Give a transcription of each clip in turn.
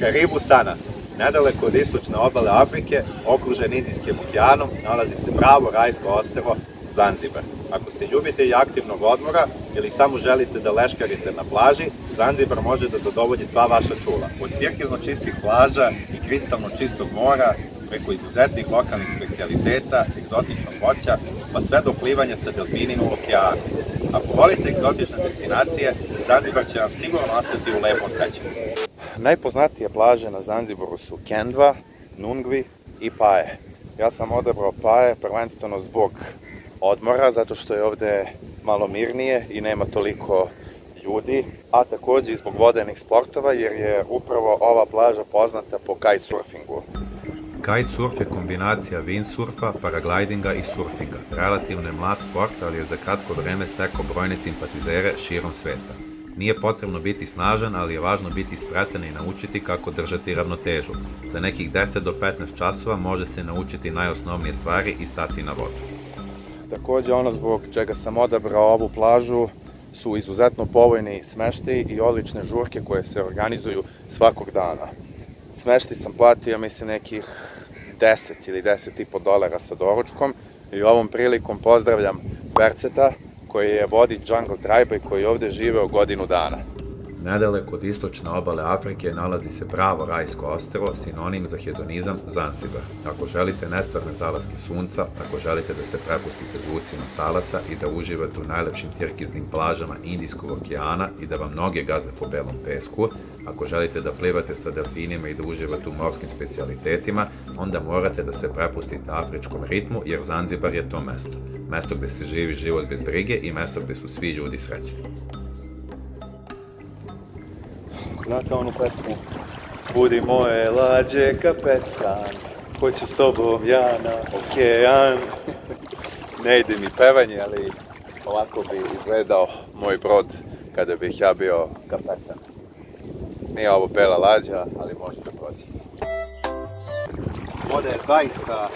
Karibu Sana, nedaleko od istočne obale Afrike, okružen Indijskim okeanom, nalazi se pravo rajsko ostrvo Zanzibar. Ako ste ljubitelji aktivnog odmora ili samo želite da leškarite na plaži, Zanzibar može da zadovolji sva vaša čula. Od tirkizno čistih plaža i kristalno čistog mora, preko izuzetnih lokalnih specijaliteta, egzotičnog voća, pa sve do plivanja sa delfinima u okeanu. Ako volite egzotične destinacije, Zanzibar će vam sigurno ostati u lepom sećanju. Najpoznatije plaže na Zanzibaru su Kendva, Nungvi i Paje. Ja sam odabrao Paje prvenstveno zbog odmora, zato što je ovde malo mirnije i nema toliko ljudi, a takođe i zbog vodenih sportova, jer je upravo ova plaža poznata po kitesurfingu. Kitesurf je kombinacija windsurfa, paraglidinga i surfinga. Relativno je mlad sport, ali je za kratko vreme stekao brojne simpatizere širom sveta. Nije potrebno biti snažan, ali je važno biti spretan i naučiti kako držati ravnotežu. Za nekih 10 do 15 časova može se naučiti najosnovnije stvari i stati na vodu. Takođe, ono zbog čega sam odabrao ovu plažu su izuzetno povoljni smeštaji i odlične žurke koje se organizuju svakog dana. Smeštaj sam platio, mislim, nekih 10 ili $10,5 sa doručkom i ovom prilikom pozdravljam Perceta, koji je vodič Jungle Tribe i koji je ovde živeo godinu dana. Nedaleko od istočne obale Afrike nalazi se pravo rajsko ostrvo, sinonim za hedonizam Zanzibar. Ako želite nestvarne zalaske sunca, ako želite da se prepustite zvucima talasa i da uživate u najlepšim tirkiznim plažama Indijskog okeana i da vam noge gaze po belom pesku, ako želite da plivate sa delfinima i da uživate u morskim specijalitetima, onda morate da se prepustite afričkom ritmu, jer Zanzibar je to mesto. Mesto gde se živi život bez brige i mesto gde su svi ljudi srećni. Znate onu pesmu? Budi moje lađe kapetan, hoću s tobom ja na okean. Ne ide mi pevanje, ali ovako bi izgledao moj brod kada bih ja bio kapetan. Nije ovo bela lađa, ali može da prođe. Voda je zaista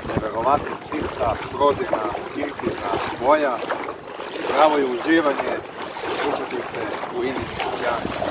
neverovatno čista, prozirna, tirkizna boja. Pravo je uživanje uputite u Indijski okean.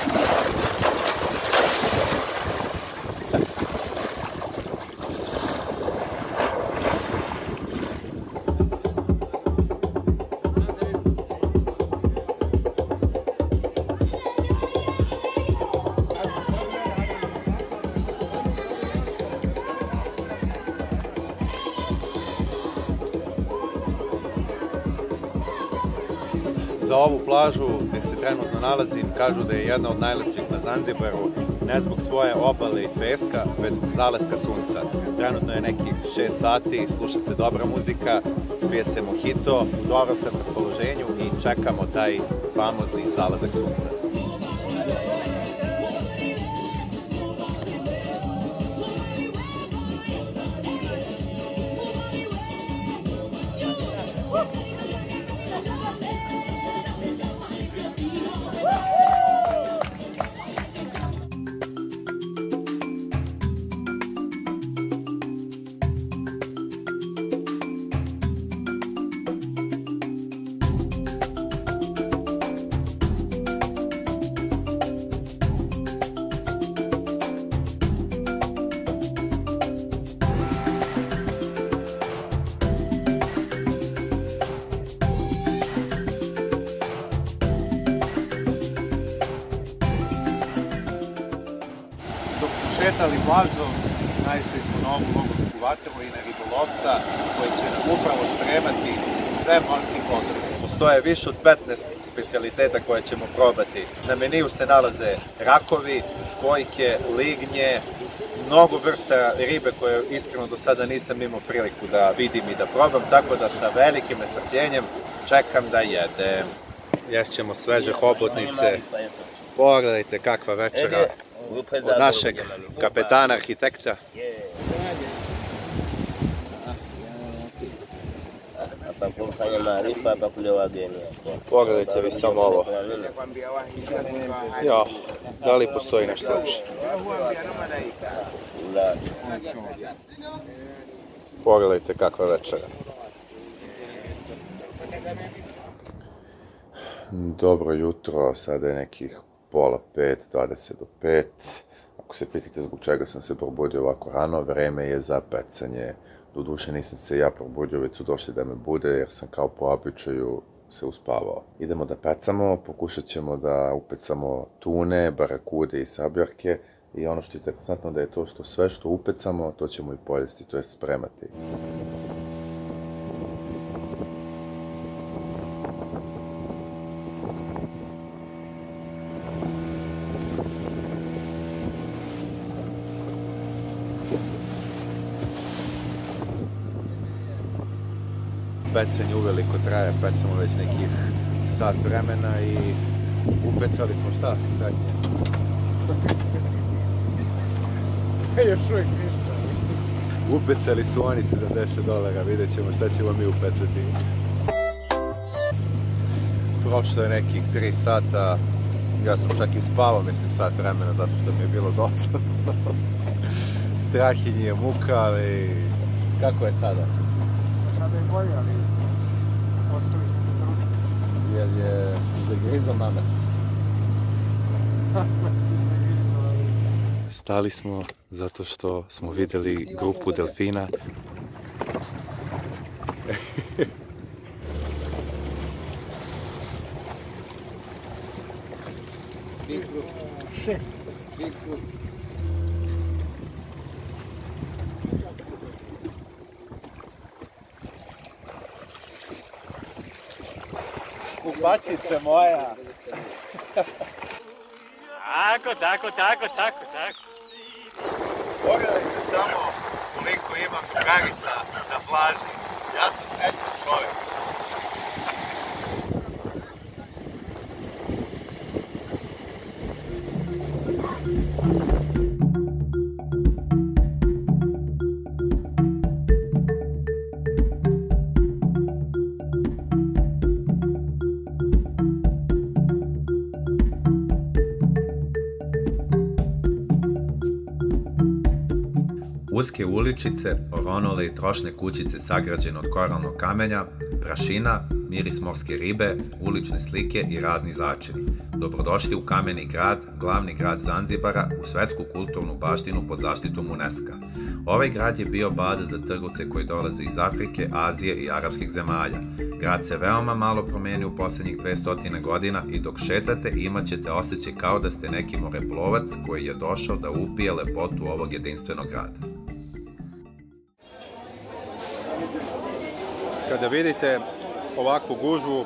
Za ovu plažu gde se trenutno nalazim kažu da je jedna od najlepših na Zanzibaru, ne zbog svoje obale i peska, već zbog zalaska sunca. Trenutno je nekih 6 sati, sluša se dobra muzika, pije se mojito, u dobrom sam raspoloženju i čekamo taj famozni zalazak sunca. Šetali plažom, naišli smo na ovu logovsku vatru i na ribolovca koji će nam upravo spremati sve morski plodove. Postoje više od 15 specijaliteta koje ćemo probati. Na meniju se nalaze rakovi, školjke, lignje, mnogo vrsta ribe koje iskreno do sada nisam imao priliku da vidim i da probam, tako da sa velikim nestrpljenjem čekam da jedem. Ješćemo sveže hobotnice. Pogledajte kakva večera od našeg kapetana arhitekta. Pogledajte vi samo ovo. Ja, da li postoji nešto lepše? Pogledajte kakva večera. Dobro jutro, sada je nekih pola 5, 20 do 5. Ako se pitate zbog čega sam se probudio ovako rano, vreme je za pecanje. Doduše nisam se ja probudio, već su došli da me bude, jer sam kao po običaju se uspavao. Idemo da pecamo, pokušat ćemo da upecamo tune, barakude i sabjarke. I ono što je interesantno da je to što sve što upecamo, to ćemo i pojesti, to jest spremati. Pecanje uveliko traje, pecamo već nekih sat vremena i upecali smo šta? Još uvijek ništa. Upecali su oni $70, vidjet ćemo šta ćemo mi upecati. Prošlo je nekih 3 sata, ja sam čak i spavao, mislim, sat vremena, zato što mi je bilo dosadno. Strahinje je muka, ali kako je sada? Sada je bolje, ali postoji za ručak. Jer je zagrizao mamac. Stali smo zato što smo vidjeli grupu delfina. Big group. 6. Big group. Kupačice moja! Tako. Pogledajte samo koliko ima drugarica na plaži. Ja sam srećan čovjek. Uske uličice, oronule i trošne kućice sagrađene od koralnog kamenja, prašina, miris morske ribe, ulične slike i razni začini. Dobrodošli u Kameni grad, glavni grad Zanzibara, u svetsku kulturnu baštinu pod zaštitom UNESCO-a. Ovaj grad je bio baza za trgovce koji dolaze iz Afrike, Azije i arapskih zemalja. Grad se veoma malo promenio u poslednjih 200 godina i dok šetate imat ćete osjećaj kao da ste neki moreplovac koji je došao da upije lepotu ovog jedinstvenog grada. Kada vidite ovakvu gužvu,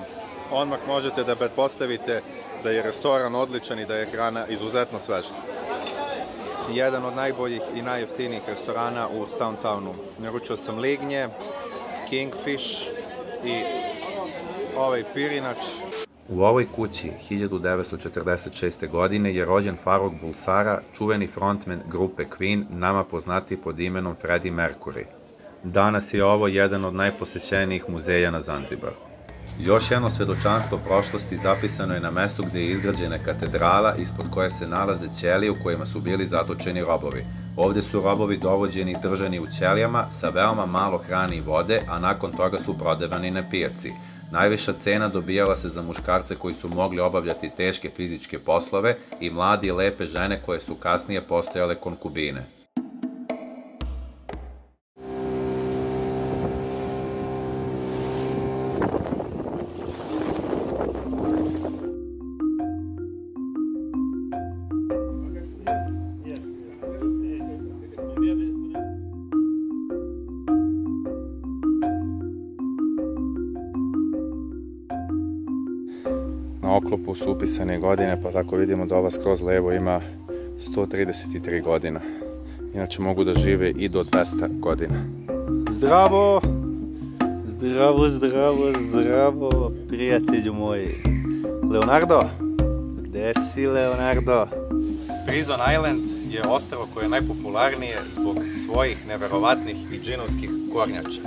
odmah možete da pretpostavite da je restoran odličan i da je hrana izuzetno sveža. Jedan od najboljih i najjeftinijih restorana u Downtownu. Naručio sam lignje, kingfish i ovaj pirinač. U ovoj kući 1946. godine je rođen Farrokh Bulsara, čuveni frontman grupe Queen, nama poznati pod imenom Freddie Mercury. Danas je ovo jedan od najposećenijih muzeja na Zanzibaru. Još jedno svedočanstvo prošlosti zapisano je na mestu gdje je izgrađena katedrala ispod koje se nalaze ćelije u kojima su bili zatočeni robovi. Ovdje su robovi dovođeni i držani u ćelijama sa veoma malo hrane i vode, a nakon toga su prodavani na pijaci. Najviša cena dobijala se za muškarce koji su mogli obavljati teške fizičke poslove i mlade i lepe žene koje su kasnije postojale konkubine. Na oklopu su upisane godine, pa tako vidimo da ova skroz levo ima 133 godina. Inače mogu da žive i do 200 godina. Zdravo! Zdravo, prijatelju moji. Leonardo? Gde si, Leonardo? Prison Island je ostrvo koje je najpopularnije zbog svojih neverovatnih i džinovskih kornjača.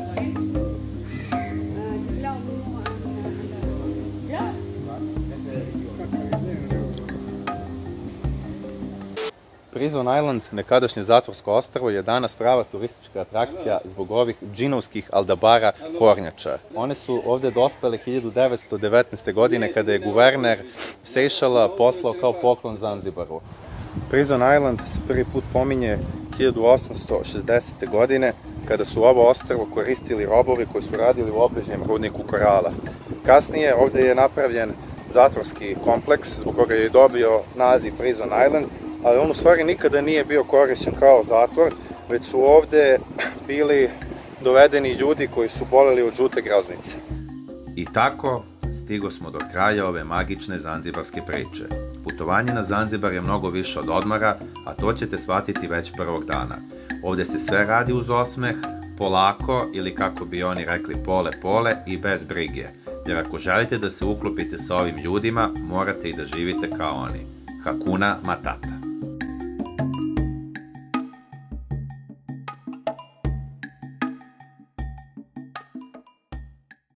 Prison Island, nekadašnje zatvorsko ostrvo, je danas prava turistička atrakcija zbog ovih džinovskih aldabara kornjača. One su ovdje dospele 1919. godine kada je guverner Sejšela poslao kao poklon Zanzibaru. Prison Island se prvi put pominje 1860. godine, kada su ovo ostrvo koristili robovi koji su radili u obližnjem rudniku korala. Kasnije ovde je napravljen zatvorski kompleks, zbog koga je dobio naziv Prison Island, ali on u stvari nikada nije bio korišćen kao zatvor, već su ovde bili dovedeni ljudi koji su boleli od žute groznice. I tako stigo smo do kraja ove magične zanzibarske priče. Putovanje na Zanzibar je mnogo više od odmora, a to ćete shvatiti već prvog dana. Ovde se sve radi uz osmeh, polako ili kako bi oni rekli pole i bez brige. Jer ako želite da se uklopite sa ovim ljudima, morate i da živite kao oni. Hakuna Matata.